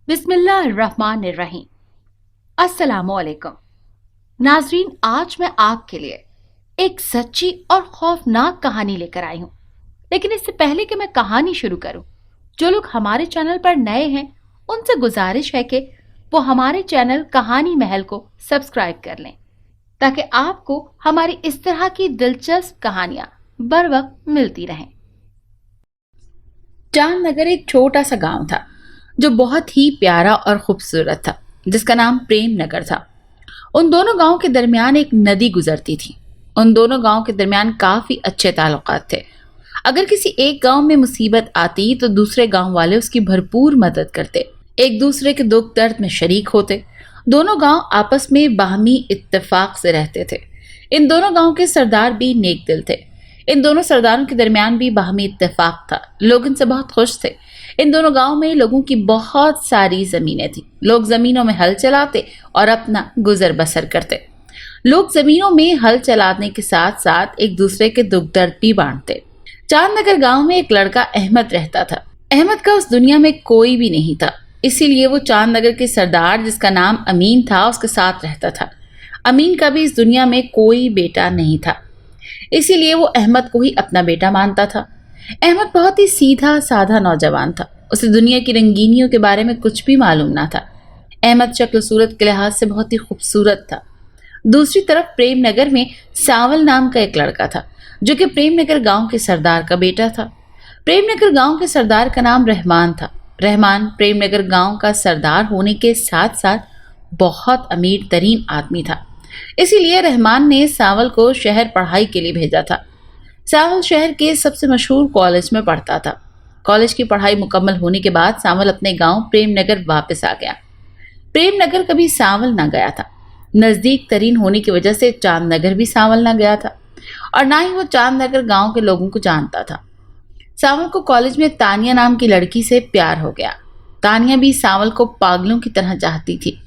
बिस्मिल्लाहिर्रहमानिर्रहीम। अस्सलामुअलैकुम नाजरीन, आज मैं आपके लिए एक सच्ची और खौफनाक कहानी लेकर आई हूँ। लेकिन इससे पहले कि मैं कहानी शुरू करूँ, जो लोग हमारे चैनल पर नए हैं उनसे गुजारिश है कि वो हमारे चैनल कहानी महल को सब्सक्राइब कर लें, ताकि आपको हमारी इस तरह की दिलचस्प कहानियां बर वक्त मिलती रहें। चांदनगर एक छोटा सा गांव था जो बहुत ही प्यारा और खूबसूरत था, जिसका नाम प्रेम नगर था। उन दोनों गांवों के दरमियान एक नदी गुजरती थी। उन दोनों गांवों के दरमियान काफी अच्छे ताल्लुकात थे। अगर किसी एक गांव में मुसीबत आती तो दूसरे गांव वाले उसकी भरपूर मदद करते, एक दूसरे के दुख दर्द में शरीक होते। दोनों गांव आपस में बाहमी इत्तेफाक से रहते थे। इन दोनों गांव के सरदार भी नेक दिल थे। इन दोनों सरदारों के दरमियान भी बाहमी इत्तेफाक था। लोग इनसे बहुत खुश थे। इन दोनों गांव में लोगों की बहुत सारी जमीनें थी। लोग जमीनों में हल चलाते और अपना गुजर बसर करते। लोग जमीनों में हल चलाने के साथ साथ एक दूसरे के दुख दर्द भी बांटते। चांदनगर गांव में एक लड़का अहमद रहता था। अहमद का उस दुनिया में कोई भी नहीं था, इसीलिए वो चांदनगर के सरदार, जिसका नाम अमीन था, उसके साथ रहता था। अमीन का भी इस दुनिया में कोई बेटा नहीं था, इसीलिए वो अहमद को ही अपना बेटा मानता था। अहमद बहुत ही सीधा साधा नौजवान था। उसे दुनिया की रंगीनियों के बारे में कुछ भी मालूम ना था। अहमद शक्ल सूरत के लिहाज से बहुत ही खूबसूरत था। दूसरी तरफ प्रेम नगर में सावल नाम का एक लड़का था, जो कि प्रेम नगर गांव के सरदार का बेटा था। प्रेम नगर गांव के सरदार का नाम रहमान था। रहमान प्रेम नगर गांव का सरदार होने के साथ साथ बहुत अमीर तरीन आदमी था। इसीलिए रहमान ने सावल को शहर पढ़ाई के लिए भेजा था। सावल शहर के सबसे मशहूर कॉलेज में पढ़ता था। कॉलेज की पढ़ाई मुकम्मल होने के बाद सावल अपने गांव प्रेम नगर वापस आ गया। प्रेम नगर कभी सावल ना गया था। नजदीक तरीन होने की वजह से चांदनगर भी सावल ना गया था, और ना ही वो चांदनगर गांव के लोगों को जानता था। सावल को कॉलेज में तानिया नाम की लड़की से प्यार हो गया। तानिया भी सावल को पागलों की तरह चाहती थी,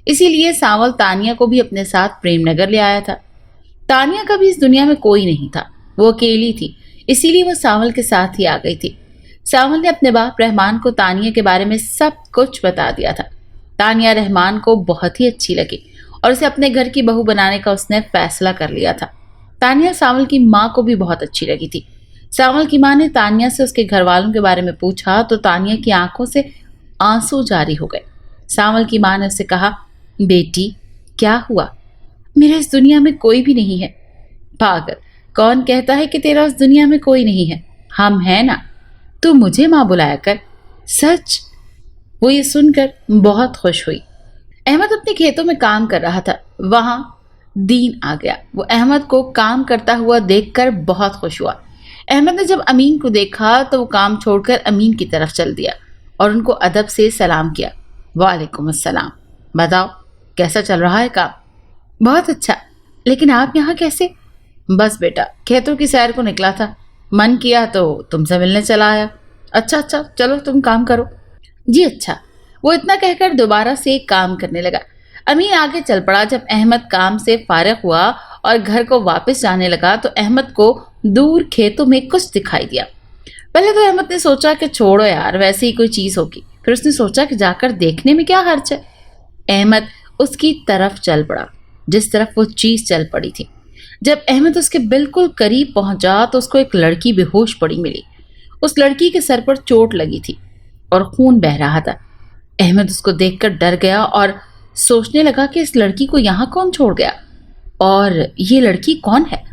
इसीलिए सावल तानिया को भी अपने साथ प्रेम नगर ले आया था। तानिया का भी इस दुनिया में कोई नहीं था, वो अकेली थी, इसीलिए वो सावल के साथ ही आ गई थी। सावल ने अपने बाप रहमान को तानिया के बारे में सब कुछ बता दिया था। तानिया रहमान को बहुत ही अच्छी लगी और उसे अपने घर की बहू बनाने का उसने फैसला कर लिया था। तानिया सावल की माँ को भी बहुत अच्छी लगी थी। सावल की माँ ने तानिया से उसके घर वालों के बारे में पूछा तो तानिया की आंखों से आंसू जारी हो गए। सावल की माँ ने उससे कहा, बेटी क्या हुआ? मेरे इस दुनिया में कोई भी नहीं है। पागल, कौन कहता है कि तेरा उस दुनिया में कोई नहीं है? हम हैं ना, तू मुझे माँ बुलाया कर। सच? वो ये सुनकर बहुत खुश हुई। अहमद अपने खेतों में काम कर रहा था। वहां दीन आ गया। वो अहमद को काम करता हुआ देखकर बहुत खुश हुआ। अहमद ने जब अमीन को देखा तो वो काम छोड़कर अमीन की तरफ चल दिया और उनको अदब से सलाम किया। वालेकुम अस्सलाम, बताओ कैसा चल रहा है काम? बहुत अच्छा, लेकिन आप यहाँ कैसे? बस बेटा, खेतों की सैर को निकला था, मन किया तो तुमसे मिलने चला आया। अच्छा, चलो तुम काम करो। जी अच्छा। वो इतना कहकर दोबारा से काम करने लगा। अमीन आगे चल पड़ा। जब अहमद काम से फारिग हुआ और घर को वापस जाने लगा तो अहमद को दूर खेतों में कुछ दिखाई दिया। पहले तो अहमद ने सोचा कि छोड़ो यार, वैसे ही कोई चीज होगी। फिर उसने सोचा कि जाकर देखने में क्या हर्ज है। अहमद उसकी तरफ चल पड़ा जिस तरफ वो चीज चल पड़ी थी। जब अहमद उसके बिल्कुल करीब पहुंचा तो उसको एक लड़की बेहोश पड़ी मिली। उस लड़की के सर पर चोट लगी थी और खून बह रहा था। अहमद उसको देखकर डर गया और सोचने लगा कि इस लड़की को यहाँ कौन छोड़ गया और ये लड़की कौन है।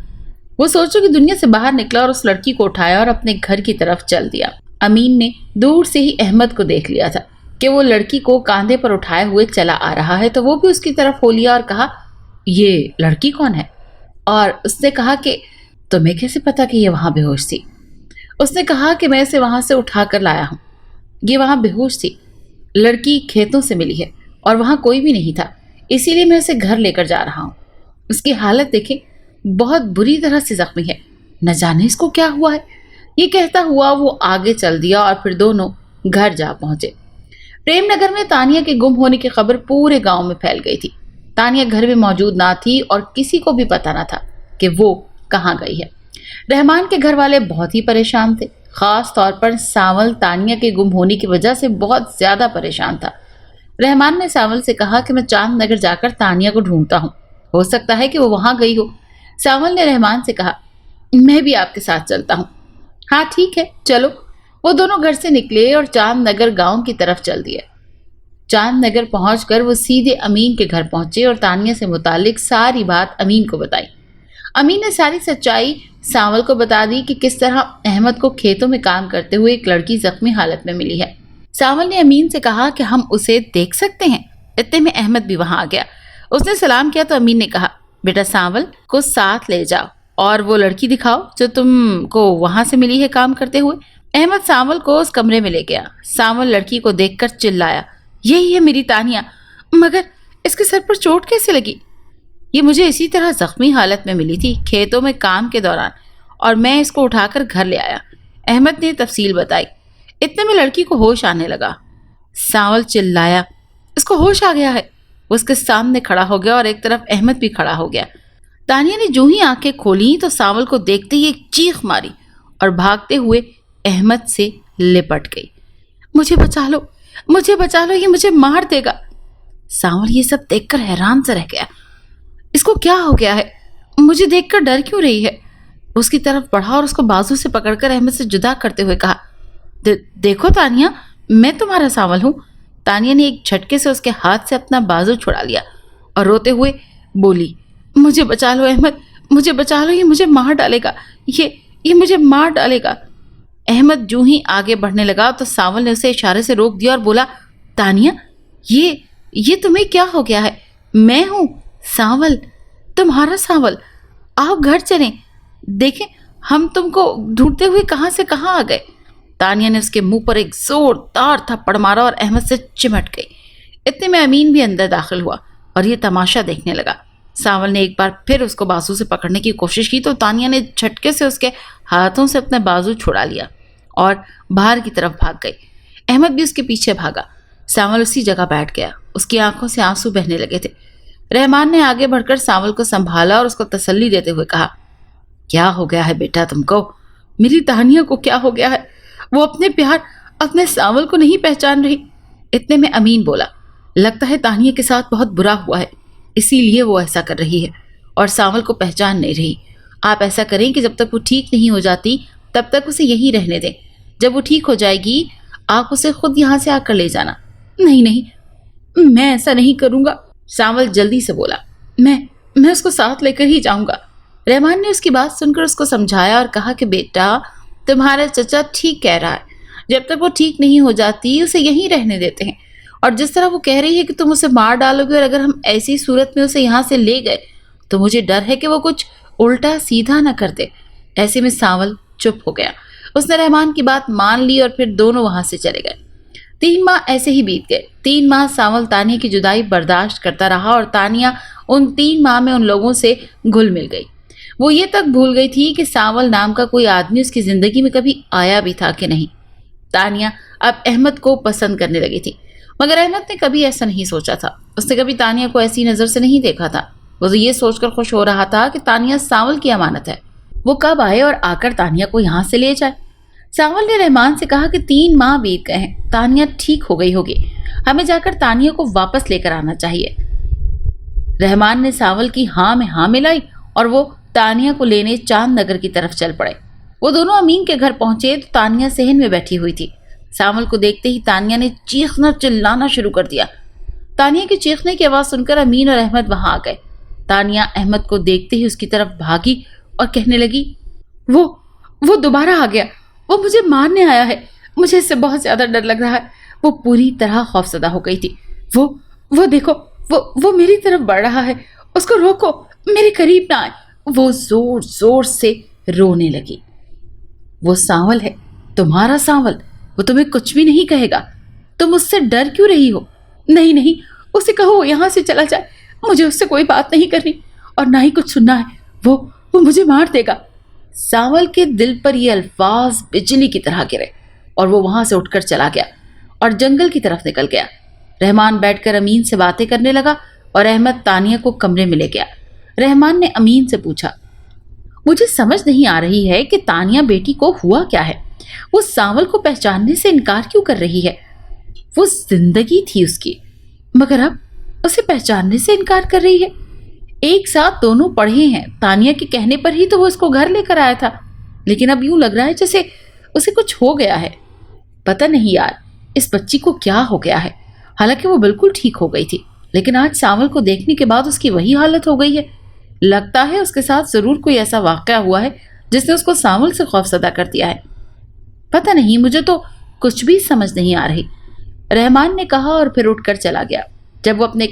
वो सोचो कि दुनिया से बाहर निकला और उस लड़की को उठाया और अपने घर की तरफ चल दिया। अमीन ने दूर से ही अहमद को देख लिया था कि वो लड़की को कांधे पर उठाए हुए चला आ रहा है, तो वो भी उसकी तरफ हो लिया और कहा, ये लड़की कौन है? और उसने कहा कि तुम्हें कैसे पता कि ये वहां बेहोश थी? उसने कहा कि मैं इसे वहां से उठा कर लाया हूं। ये वहां बेहोश थी। लड़की खेतों से मिली है और वहां कोई भी नहीं था, इसीलिए मैं उसे घर लेकर जा रहा हूं। उसकी हालत देखे, बहुत बुरी तरह से जख्मी है, न जाने इसको क्या हुआ है। ये कहता हुआ वो आगे चल दिया और फिर दोनों घर जा पहुंचे। प्रेम नगर में तानिया के गुम होने की खबर पूरे गांव में फैल गई थी। तानिया घर में मौजूद ना थी और किसी को भी पता ना था कि वो कहाँ गई है। रहमान के घर वाले बहुत ही परेशान थे। खास तौर पर सावल तानिया के गुम होने की वजह से बहुत ज्यादा परेशान था। रहमान ने सावल से कहा कि मैं चांद नगर जाकर तानिया को ढूंढता हूँ, हो सकता है कि वो वहां गई हो। सावल ने रहमान से कहा, मैं भी आपके साथ चलता हूँ। हाँ ठीक है, चलो। वो दोनों घर से निकले और चांद नगर गांव की तरफ चल दिए। चांद नगर पहुंचकर वो सीधे अमीन के घर पहुंचे और तानिया से मुतालिक सारी बात अमीन को बताई। अमीन ने सारी सच्चाई सावल को बता दी कि किस तरह अहमद को खेतों में काम करते हुए एक लड़की जख्मी हालत में मिली है। सावल ने अमीन से कहा कि हम उसे देख सकते हैं। इतने में अहमद भी वहां आ गया। उसने सलाम किया तो अमीन ने कहा, बेटा सावल को साथ ले जाओ और वो लड़की दिखाओ जो तुमको वहां से मिली है काम करते हुए। अहमद सावल को उस कमरे में ले गया। सावल लड़की को देखकर चिल्लाया, यही है मेरी तानिया, मगर इसके सर पर चोट कैसे लगी? ये मुझे इसी तरह जख्मी हालत में मिली थी खेतों में काम के दौरान, और मैं इसको उठाकर घर ले आया। अहमद ने तफसील बताई। इतने में लड़की को होश आने लगा। सावल चिल्लाया, इसको होश आ गया है। उसके सामने खड़ा हो गया और एक तरफ अहमद भी खड़ा हो गया। तानिया ने जो ही आंखें खोली तो सावल को देखते ही एक चीख मारी और भागते हुए अहमद से लिपट गई। मुझे बचा लो, मुझे बचा लो, ये मुझे मार देगा। सावल ये सब देखकर हैरान से रह गया। इसको क्या हो गया है? मुझे देखकर डर क्यों रही है? उसकी तरफ बढ़ा और उसको बाजू से पकड़कर अहमद से जुदा करते हुए कहा, देखो तानिया, मैं तुम्हारा सावल हूं। तानिया ने एक झटके से उसके हाथ से अपना बाजू छुड़ा लिया और रोते हुए बोली, मुझे बचा लो अहमद, मुझे बचा लो, ये मुझे मार डालेगा, ये मुझे मार डालेगा। अहमद जो ही आगे बढ़ने लगा तो सावल ने उसे इशारे से रोक दिया और बोला, तानिया, ये तुम्हें क्या हो गया है? मैं हूं सावल, तुम्हारा सावल। आओ घर चलें, देखें हम तुमको ढूंढते हुए कहां से कहां आ गए। तानिया ने उसके मुंह पर एक जोरदार थप्पड़ मारा और अहमद से चिमट गई। इतने में अमीन भी अंदर दाखिल हुआ और ये तमाशा देखने लगा। सावल ने एक बार फिर उसको बाजू से पकड़ने की कोशिश की तो तानिया ने झटके से उसके हाथों से अपना बाजू छुड़ा लिया और बाहर की तरफ भाग गई। अहमद भी उसके पीछे भागा। सावल उसी जगह बैठ गया। उसकी आंखों से आंसू बहने लगे थे। रहमान ने आगे बढ़कर सावल को संभाला और उसको तसल्ली देते हुए कहा, क्या हो गया है बेटा तुमको? मेरी तानिया को क्या हो गया है? वो अपने प्यार, अपने सावल को नहीं पहचान रही। इतने में अमीन बोला, लगता है तानिया के साथ बहुत बुरा हुआ है, इसीलिए वो ऐसा कर रही है और सावल को पहचान नहीं रही। आप ऐसा करें कि जब तक वो ठीक नहीं हो जाती तब तक उसे यहीं रहने दें। जब वो ठीक हो जाएगी आप उसे खुद यहाँ से आकर ले जाना। नहीं नहीं, मैं ऐसा नहीं करूँगा। सावल जल्दी से बोला, मैं उसको साथ लेकर ही जाऊँगा। रहमान ने उसकी बात सुनकर उसको समझाया और कहा कि बेटा, तुम्हारा चचा ठीक कह रहा है, जब तक वो ठीक नहीं हो जाती उसे यहीं रहने देते हैं। और जिस तरह वो कह रही है कि तुम उसे मार डालोगे और अगर हम ऐसी सूरत में उसे यहाँ से ले गए तो मुझे डर है कि वो कुछ उल्टा सीधा न कर दे। ऐसे में सावल चुप हो गया। उसने रहमान की बात मान ली और फिर दोनों वहां से चले गए। 3 माह ऐसे ही बीत गए। 3 माह सावल तानिया की जुदाई बर्दाश्त करता रहा और तानिया उन 3 माह में उन लोगों से घुल मिल गई। वो ये तक भूल गई थी कि सावल नाम का कोई आदमी उसकी जिंदगी में कभी आया भी था कि नहीं। तानिया अब अहमद को पसंद करने लगी थी, मगर अहमद ने कभी ऐसा नहीं सोचा था। उसने कभी तानिया को ऐसी नज़र से नहीं देखा था। वो तो ये सोचकर खुश हो रहा था कि तानिया सावल की अमानत है, वो कब आए और आकर तानिया को यहाँ से ले जाए। सावल ने रहमान से कहा कि 3 माह बीत गए हैं, तानिया ठीक हो गई होगी, हमें जाकर तानिया को वापस लेकर आना चाहिए। रहमान ने सावल की हाँ में हाँ मिलाई और वो तानिया को लेने चांद नगर की तरफ चल पड़े। वो दोनों अमीन के घर पहुंचे तो तानिया सहन में बैठी हुई थी। सावल को देखते ही तानिया ने चीखना चिल्लाना शुरू कर दिया। तानिया की चीखने की आवाज सुनकर अमीन और अहमद वहां आ गए। तानिया अहमद को देखते ही उसकी तरफ भागी और कहने लगी, वो दोबारा आ गया, वो मुझे मारने आया है, मुझे इससे बहुत ज्यादा डर लग रहा है। वो पूरी तरह खौफजदा हो गई थी। वो देखो, वो मेरी तरफ बढ़ रहा है, उसको रोको, मेरे करीब ना आए। वो जोर जोर से रोने लगी। वो सावल है, तुम्हारा सावल, वो तुम्हें कुछ भी नहीं कहेगा। तुम उससे डर क्यों रही हो? नहीं नहीं, उसे कहो यहाँ से चला जाए, मुझे उससे कोई बात नहीं करनी और ना ही कुछ सुनना है। वो मुझे मार देगा। सावल के दिल पर ये अल्फाज बिजली की तरह गिरे और वो वहां से उठकर चला गया और जंगल की तरफ निकल गया। रहमान बैठकर अमीन से बातें करने लगा और अहमद तानिया को कमरे में ले गया। रहमान ने अमीन से पूछा, मुझे समझ नहीं आ रही है कि तानिया बेटी को हुआ क्या है? वो सावल को पहचानने से इनकार क्यों कर रही है? वो जिंदगी थी उसकी, मगर अब उसे पहचानने से इनकार कर रही है। एक साथ दोनों पढ़े हैं, तानिया के कहने पर ही तो वो इसको घर लेकर आया था, लेकिन अब यूं लग रहा है जैसे उसे कुछ हो गया है। पता नहीं यार इस बच्ची को क्या हो गया है। हालांकि वो बिल्कुल ठीक हो गई थी, लेकिन आज सांवल को देखने के बाद उसकी वही हालत हो गई है। लगता है उसके साथ जरूर कोई ऐसा वाकया हुआ है जिसने उसको सांवल से खौफजदा कर दिया है। पता नहीं, मुझे तो कुछ भी समझ नहीं आ रही, रहमान ने कहा और फिर उठकर चला गया। जब वो अपने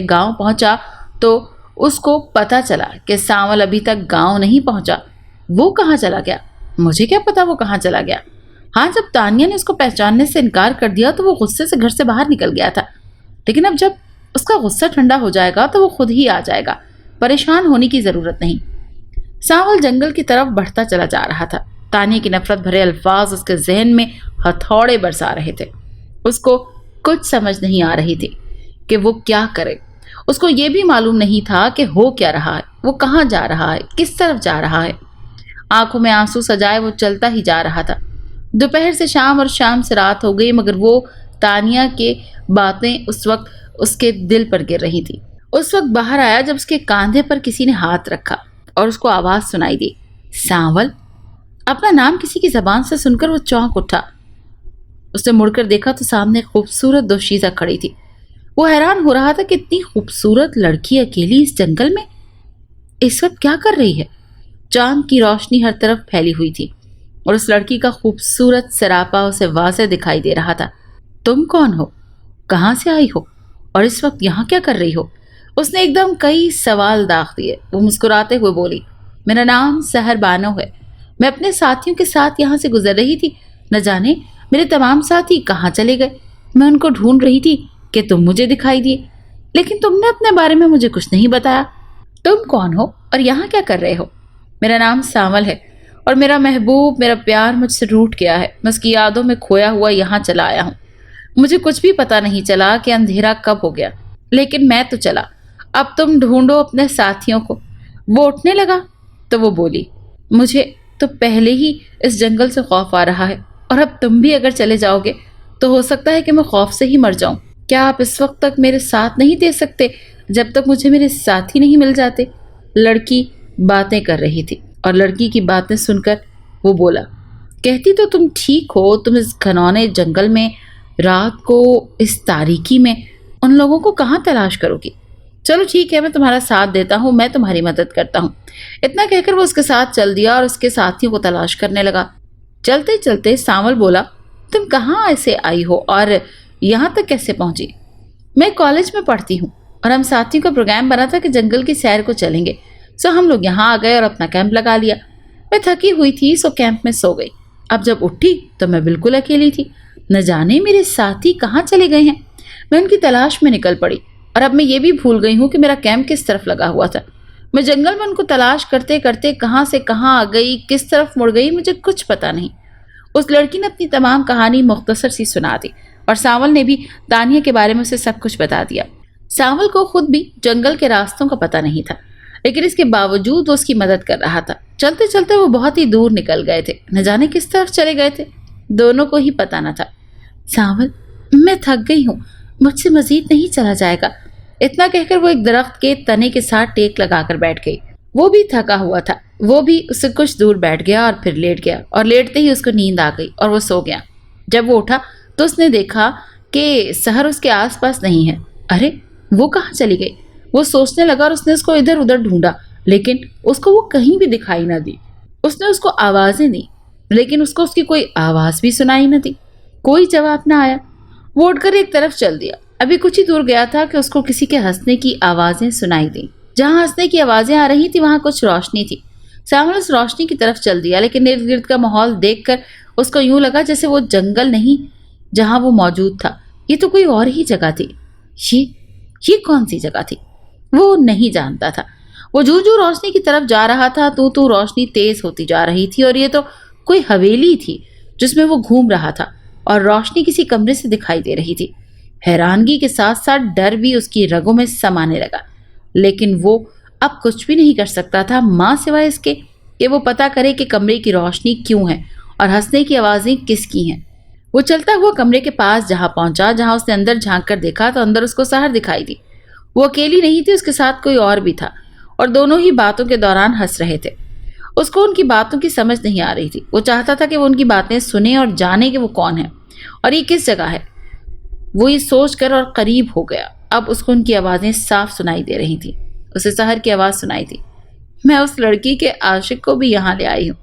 गांव पहुंचा तो उसको पता चला कि सांवल अभी तक गांव नहीं पहुंचा। वो कहाँ चला गया, मुझे क्या पता वो कहाँ चला गया। हाँ, जब तानिया ने उसको पहचानने से इनकार कर दिया तो वो गुस्से से घर से बाहर निकल गया था, लेकिन अब जब उसका गुस्सा ठंडा हो जाएगा तो वो खुद ही आ जाएगा। परेशान होने की जरूरत नहीं। सांवल जंगल की तरफ बढ़ता चला जा रहा था। तानिया की नफरत भरे अल्फाज उसके जहन में हथौड़े बरसा रहे थे। उसको कुछ समझ नहीं आ रही थी कि वो क्या करे। उसको ये भी मालूम नहीं था कि हो क्या रहा है, वो कहाँ जा रहा है, किस तरफ जा रहा है। आंखों में आंसू सजाए वो चलता ही जा रहा था। दोपहर से शाम और शाम से रात हो गई, मगर वो तानिया के बातें उस वक्त उसके दिल पर गिर रही थी। उस वक्त बाहर आया जब उसके कांधे पर किसी ने हाथ रखा और उसको आवाज सुनाई दी, सांवल। अपना नाम किसी की जबान से सुनकर वो चौंक उठा। उसने मुड़कर देखा तो सामने खूबसूरत दोशीज़ा खड़ी थी। वो हैरान हो रहा था कि इतनी खूबसूरत लड़की अकेली इस जंगल में इस वक्त क्या कर रही है। चांद की रोशनी हर तरफ फैली हुई थी और उस लड़की का खूबसूरत सरापा उसे वाज़े दिखाई दे रहा था। तुम कौन हो, कहाँ से आई हो और इस वक्त यहाँ क्या कर रही हो? उसने एकदम कई सवाल दाग दिए। वो मुस्कुराते हुए बोली, मेरा नाम सहर बानो है। मैं अपने साथियों के साथ यहाँ से गुजर रही थी। न जाने मेरे तमाम साथी कहाँ चले गए। मैं उनको ढूंढ रही थी कि तुम मुझे दिखाई दिए, लेकिन तुमने अपने बारे में मुझे कुछ नहीं बताया। तुम कौन हो और यहाँ क्या कर रहे हो? मेरा नाम सांवल है और मेरा महबूब, मेरा प्यार मुझसे रूठ गया है। मैं उसकी यादों में खोया हुआ यहाँ चला आया हूँ। मुझे कुछ भी पता नहीं चला कि अंधेरा कब हो गया, लेकिन मैं तो चला। अब तुम ढूंढो अपने साथियों को। वो उठने लगा तो वो बोली, मुझे तो पहले ही इस जंगल से खौफ आ रहा है और अब तुम भी अगर चले जाओगे तो हो सकता है कि मैं खौफ से ही मर जाऊं। क्या आप इस वक्त तक मेरे साथ नहीं दे सकते जब तक मुझे मेरे साथी नहीं मिल जाते? लड़की बातें कर रही थी और लड़की की बातें सुनकर वो बोला, कहती तो तुम ठीक हो। तुम इस घनौने जंगल में रात को इस तारीकी में उन लोगों को कहाँ तलाश करोगी? चलो ठीक है, मैं तुम्हारा साथ देता हूँ, मैं तुम्हारी मदद करता हूँ। इतना कहकर वो उसके साथ चल दिया और उसके साथियों को तलाश करने लगा। चलते चलते सांवल बोला, तुम कहाँ ऐसे आई हो और यहाँ तक कैसे पहुंची? मैं कॉलेज में पढ़ती हूँ और हम साथियों का प्रोग्राम बना था कि जंगल की सैर को चलेंगे। सो हम लोग यहाँ आ गए और अपना कैंप लगा लिया। मैं थकी हुई थी सो कैंप में सो गई। अब जब उठी तो मैं बिल्कुल अकेली थी। न जाने मेरे साथी कहाँ चले गए हैं। मैं उनकी तलाश में निकल पड़ी और अब मैं ये भी भूल गई हूँ कि मेरा कैंप किस तरफ लगा हुआ था। मैं जंगल में उनको तलाश करते करते कहाँ से कहाँ आ गई, किस तरफ मुड़ गई, मुझे कुछ पता नहीं। उस लड़की ने अपनी तमाम कहानी मुख्तसर सी सुना दी और सांवल ने भी तानिया के बारे में उसे सब कुछ बता दिया। सांवल को खुद भी जंगल के रास्तों का पता नहीं था, लेकिन इसके बावजूद वो उसकी मदद कर रहा था। चलते चलते वो बहुत ही दूर निकल गए थे। न जाने किस तरफ चले गए थे, दोनों को ही पता न था। सांवल, मैं थक गई हूँ, मुझसे मजीद नहीं चला जाएगा। इतना कहकर वो एक दरख्त के तने के साथ टेक लगाकर बैठ गई। वो भी थका हुआ था। वो भी उससे कुछ दूर बैठ गया और फिर लेट गया और लेटते ही उसको नींद आ गई और वो सो गया। जब वो उठा तो उसने देखा कि सहर उसके आसपास नहीं है। अरे वो कहाँ चली गई? वो सोचने लगा और उसने उसको इधर उधर ढूंढा, लेकिन उसको वो कहीं भी दिखाई न दी। उसने उसको आवाज़ें दी, लेकिन उसको उसकी कोई आवाज़ भी सुनाई न दी। कोई जवाब न आया। वो उठकर एक तरफ चल दिया। अभी कुछ ही दूर गया था कि उसको किसी के हंसने की आवाज़ें सुनाई दी। जहाँ हंसने की आवाज़ें आ रही थी वहाँ कुछ रोशनी थी। सांवल उस रोशनी की तरफ चल दिया, लेकिन इर्द गिर्द का माहौल देखकर उसको यूं लगा जैसे वो जंगल नहीं जहाँ वो मौजूद था, ये तो कोई और ही जगह थी। ये कौन सी जगह थी वो नहीं जानता था। वो जू जू रोशनी की तरफ जा रहा था तो रोशनी तेज होती जा रही थी और ये तो कोई हवेली थी जिसमें वो घूम रहा था और रोशनी किसी कमरे से दिखाई दे रही थी। हैरानगी के साथ साथ डर भी उसकी रगों में समाने लगा, लेकिन वो अब कुछ भी नहीं कर सकता था माँ सिवाय इसके कि वो पता करे कि कमरे की रोशनी क्यों है और हंसने की आवाज़ें किसकी हैं। वो चलता हुआ कमरे के पास जहां पहुंचा, जहां उसने अंदर झांक कर देखा तो अंदर उसको सहर दिखाई दी। वो अकेली नहीं थी, उसके साथ कोई और भी था और दोनों ही बातों के दौरान हंस रहे थे। उसको उनकी बातों की समझ नहीं आ रही थी। वो चाहता था कि वो उनकी बातें सुने और जाने कि वो कौन है और ये किस जगह है। वो ये सोच कर और करीब हो गया। अब उसको उनकी आवाज़ें साफ सुनाई दे रही थी। उसे सहर की आवाज़ सुनाई थी, मैं उस लड़की के आशिक को भी यहाँ ले आई हूँ।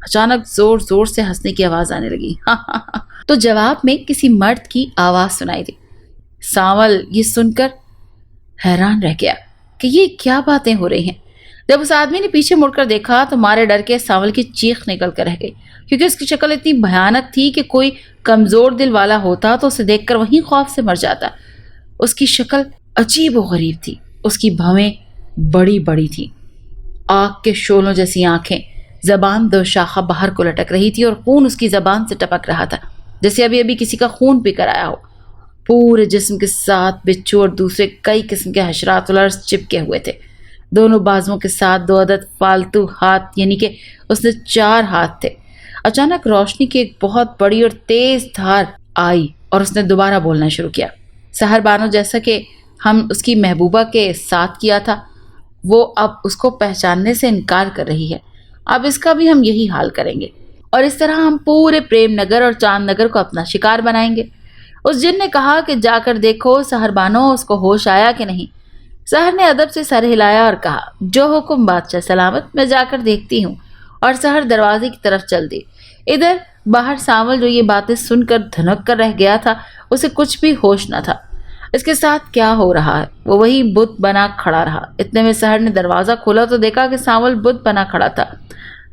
अचानक जोर जोर से हंसने की आवाज़ आने लगी। तो जवाब में किसी मर्द की आवाज़ सुनाई दी। सांवल ये सुनकर हैरान रह गया कि ये क्या बातें हो रही हैं। जब उस आदमी ने पीछे मुड़कर देखा तो मारे डर के सांवल की चीख निकल कर रह गई, क्योंकि उसकी शक्ल इतनी भयानक थी कि कोई कमजोर दिल वाला होता तो उसे देखकर वहीं खौफ से मर जाता। उसकी शक्ल अजीब व गरीब थी। उसकी भवें बड़ी बड़ी थी, आग के शोलों जैसी आंखें, जबान दो शाखा बाहर को लटक रही थी और खून उसकी जबान से टपक रहा था, जैसे अभी अभी किसी का खून पीकर आया हो। पूरे जिस्म के साथ बिच्छू और दूसरे कई किस्म के हशरात उलर्स चिपके हुए थे। दोनों बाजुओं के साथ 2 अदद फालतू हाथ, यानी कि उसने 4 हाथ थे। अचानक रोशनी की एक बहुत बड़ी और तेज धार आई और उसने दोबारा बोलना शुरू किया। सहर बानो, जैसा कि हम उसकी महबूबा के साथ किया था, वो अब उसको पहचानने से इनकार कर रही है। अब इसका भी हम यही हाल करेंगे और इस तरह हम पूरे प्रेम नगर और चांद नगर को अपना शिकार बनाएंगे। उस जिन ने कहा कि जाकर देखो सहर बानो, उसको होश आया कि नहीं। सहर ने अदब से सर हिलाया और कहा, जो हुक्म बादशाह सलामत, मैं जाकर देखती हूँ। और सहर दरवाजे की तरफ चल दी। इधर बाहर सांवल, जो ये बातें सुनकर धनक कर रह गया था, उसे कुछ भी होश न था। इसके साथ क्या हो रहा है? वो वही बुत बना खड़ा रहा। इतने में सहर ने दरवाजा खोला तो देखा कि सांवल बुत बना खड़ा था।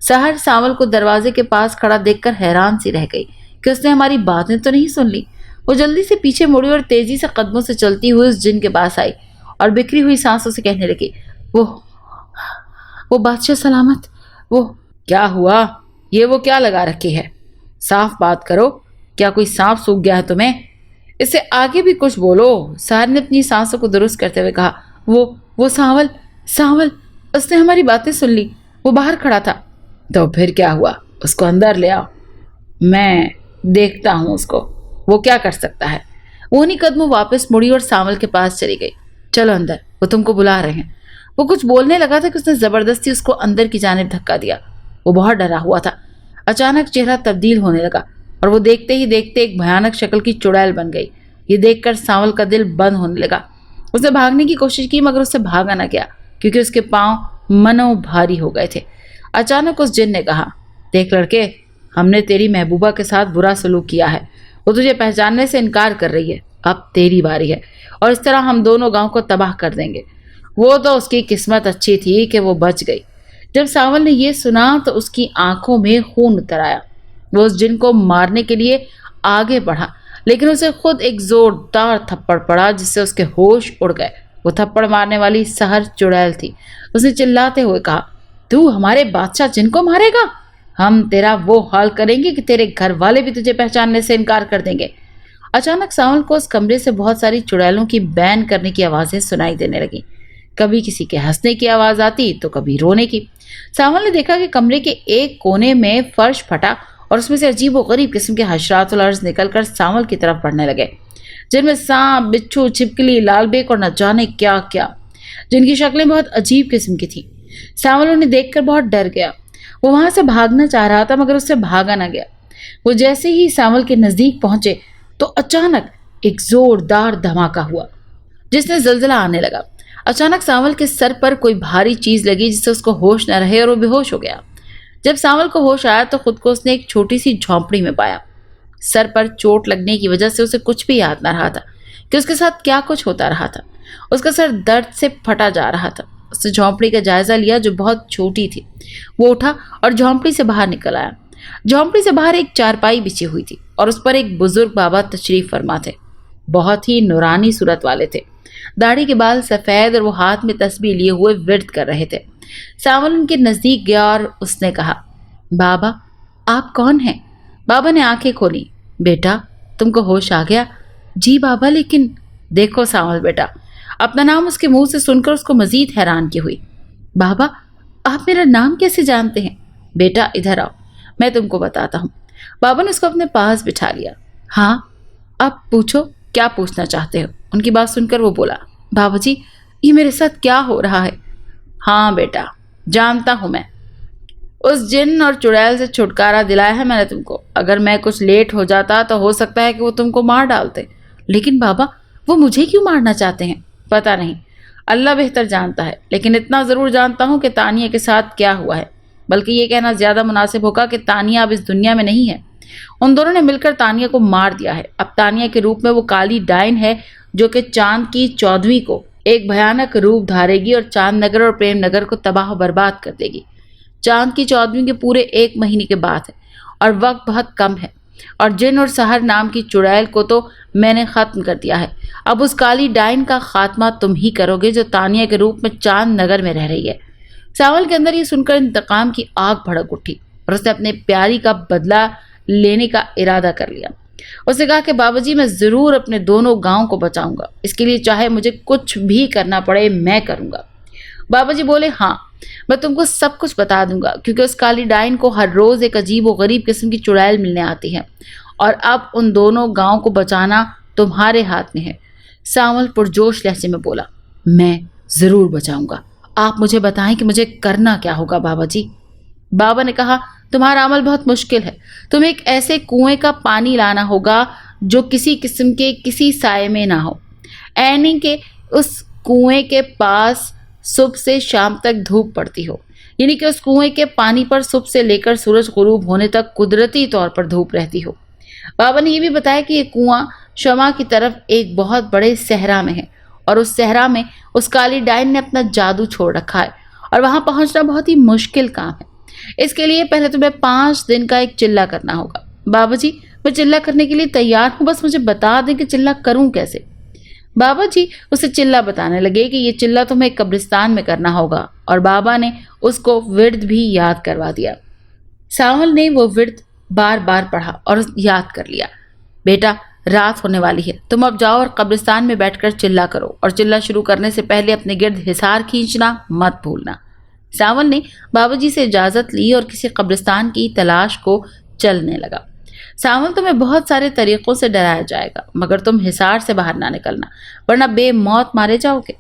सहर सांवल को दरवाजे के पास खड़ा देखकर हैरान सी रह गई कि उसने हमारी बातें तो नहीं सुन ली। वो जल्दी से पीछे मुड़ी और तेजी से कदमों से चलती हुई उस जिन के पास आई और बिखरी हुई सांसों से कहने लगी, वो बादशाह सलामत, वो क्या हुआ? ये वो क्या लगा रखी है? साफ बात करो, क्या कोई सांप सूख गया है तुम्हें? इससे आगे भी कुछ बोलो। सहर ने अपनी सांसों को दुरुस्त करते हुए कहा, वो सांवल, उसने हमारी बातें सुन ली। वो बाहर खड़ा था। तो फिर क्या हुआ? उसको अंदर ले आओ, मैं देखता हूँ उसको, वो क्या कर सकता है। वो उन्हीं कदमों वापस मुड़ी और सांवल के पास चली गई। चलो अंदर, वो तुमको बुला रहे हैं। वो कुछ बोलने लगा था कि उसने जबरदस्ती उसको अंदर की जानिब धक्का दिया। वो बहुत डरा हुआ था। अचानक चेहरा तब्दील होने लगा और वो देखते ही देखते एक भयानक शक्ल की चुड़ैल बन गई। ये देखकर सांवल का दिल बंद होने लगा। उसने भागने की कोशिश की मगर उससे भागा न गया, क्योंकि उसके पांव मनो भारी हो गए थे। अचानक उस जिन ने कहा, देख लड़के, हमने तेरी महबूबा के साथ बुरा सलूक किया है। वो तुझे पहचानने से इनकार कर रही है। अब तेरी बारी है और इस तरह हम दोनों गांव को तबाह कर देंगे। वो तो उसकी किस्मत अच्छी थी कि वो बच गई। जब सांवल ने यह सुना तो उसकी आंखों में खून उतर आया। वो उस जिन को मारने के लिए आगे बढ़ा, लेकिन उसे खुद एक जोरदार थप्पड़ पड़ा जिससे उसके होश उड़ गए। वो थप्पड़ मारने वाली सहर चुड़ैल थी। उसने चिल्लाते हुए कहा, तू हमारे बादशाह जिन को मारेगा? हम तेरा वो हाल करेंगे कि तेरे घर वाले भी तुझे पहचानने से इनकार कर देंगे। अचानक सांवल को उस कमरे से बहुत सारी चुड़ैलों की बैन करने की आवाजें सुनाई देने लगी। कभी किसी के हंसने की आवाज आती तो कभी रोने की। सांवल ने देखा कि कमरे के एक कोने में फर्श फटा और उसमें से अजीब व गरीब किस्म के हशरात और अर्ज निकलकर सांवल की तरफ बढ़ने लगे, जिनमें सांप, बिच्छू, छिपकली, लालबेक और न जाने क्या क्या, जिनकी शक्लें बहुत अजीब किस्म की थी। सांवल उन्हें देखकर बहुत डर गया। वो वहां से भागना चाह रहा था मगर उससे भागा न गया। वो जैसे ही सांवल के नजदीक पहुंचे तो अचानक एक जोरदार धमाका हुआ जिसने जलजला आने लगा। अचानक सांवल के सर पर कोई भारी चीज लगी जिससे उसको होश न रहे और वो बेहोश हो गया। जब सांवल को होश आया तो खुद को उसने एक छोटी सी झोंपड़ी में पाया। सर पर चोट लगने की वजह से उसे कुछ भी याद न रहा था कि उसके साथ क्या कुछ होता रहा था। उसका सर दर्द से फटा जा रहा था। उसने झोंपड़ी का जायजा लिया जो बहुत छोटी थी। वो उठा और झोंपड़ी से बाहर निकल आया। झोंपड़ी से बाहर एक चारपाई बिछी हुई थी और उस पर एक बुजुर्ग बाबा तशरीफ फरमा थे। बहुत ही नूरानी सूरत वाले थे। दाढ़ी के बाल सफेद और वो हाथ में तस्बीह लिए हुए विर्द कर रहे थे। सांवल उनके नजदीक गया और उसने कहा, बाबा आप कौन हैं? बाबा ने आंखें खोली। बेटा तुमको होश आ गया? जी बाबा, लेकिन देखो सांवल बेटा, अपना नाम उसके मुंह से सुनकर उसको मजीद हैरान की हुई। बाबा आप मेरा नाम कैसे जानते हैं? बेटा इधर आओ, मैं तुमको बताता हूँ। बाबा ने उसको अपने पास बिठा लिया। हाँ, अब पूछो, क्या पूछना चाहते हो? उनकी बात सुनकर वो बोला, बाबूजी, ये मेरे साथ क्या हो रहा है? हाँ बेटा, जानता हूं मैं। उस जिन और चुड़ैल से छुटकारा दिलाया है मैंने तुमको। अगर मैं कुछ लेट हो जाता तो हो सकता है कि वो तुमको मार डालते। लेकिन बाबा, वो मुझे क्यों मारना चाहते हैं? पता नहीं, अल्लाह बेहतर जानता है। लेकिन इतना ज़रूर जानता हूँ कि तानिया के साथ क्या हुआ है। बल्कि ये कहना ज़्यादा मुनासिब होगा कि तानिया अब इस दुनिया में नहीं है। उन दोनों ने मिलकर तानिया को मार दिया है। अब तानिया के रूप में वो काली डाइन है जो कि चांद की 14वीं को एक भयानक रूप धारेगी और चांद नगर और प्रेम नगर को तबाह बर्बाद कर देगी। चांद की 14वीं के पूरे 1 महीने के बाद है और वक्त बहुत कम है। और जिन और सहर नाम की चुड़ैल को तो मैंने खत्म कर दिया है। अब उस काली डाइन का खात्मा तुम ही करोगे जो तानिया के रूप में चांद नगर में रह रही है। सावल के अंदर ये सुनकर इंतकाम की आग भड़क उठी और उसने अपने प्यारी का बदला लेने का इरादा कर लिया। उसने कहा कि बाबाजी, मैं जरूर अपने दोनों गांव को बचाऊंगा। इसके लिए चाहे मुझे कुछ भी करना पड़े मैं करूंगा। बाबाजी बोले, हाँ, मैं तुमको सब कुछ बता दूंगा, क्योंकि उस काली डाइन को हर रोज एक अजीब व गरीब किस्म की चुड़ैल मिलने आती है और अब उन दोनों गांव को बचाना तुम्हारे हाथ में है। सावल पुरजोश लहजे में बोला, मैं जरूर बचाऊंगा। आप मुझे बताएं कि मुझे करना क्या होगा बाबाजी। बाबा ने कहा, तुम्हारा अमल बहुत मुश्किल है। तुम्हें एक ऐसे कुएं का पानी लाना होगा जो किसी किस्म के किसी साये में ना हो। ऐनी के उस कुएं के पास सुबह से शाम तक धूप पड़ती हो, यानी कि उस कुएं के पानी पर सुबह से लेकर सूरज गुरूब होने तक कुदरती तौर पर धूप रहती हो। बाबा ने यह भी बताया कि ये कुआं शमा की तरफ एक बहुत बड़े सहरा में है और उस सहरा में उस काली डाइन ने अपना जादू छोड़ रखा है और वहां पहुंचना बहुत ही मुश्किल काम है। इसके लिए पहले तुम्हें 5 दिन का एक चिल्ला करना होगा। बाबाजी, मैं चिल्ला करने के लिए तैयार हूं, बस मुझे बता दें कि चिल्ला करूं कैसे। बाबा जी उसे चिल्ला बताने लगे कि ये चिल्ला तुम्हें कब्रिस्तान में करना होगा और बाबा ने उसको विर्द भी याद करवा दिया। सावल ने वो विर्द बार बार पढ़ा और याद कर लिया। बेटा, रात होने वाली है, तुम अब जाओ और कब्रिस्तान में बैठकर चिल्ला करो और चिल्ला शुरू करने से पहले अपने गिर्द हिसार खींचना मत भूलना। सावल ने बाबूजी से इजाजत ली और किसी कब्रिस्तान की तलाश को चलने लगा। सावल, तुम्हें बहुत सारे तरीकों से डराया जाएगा, मगर तुम हिसार से बाहर ना निकलना, वरना बेमौत मारे जाओगे।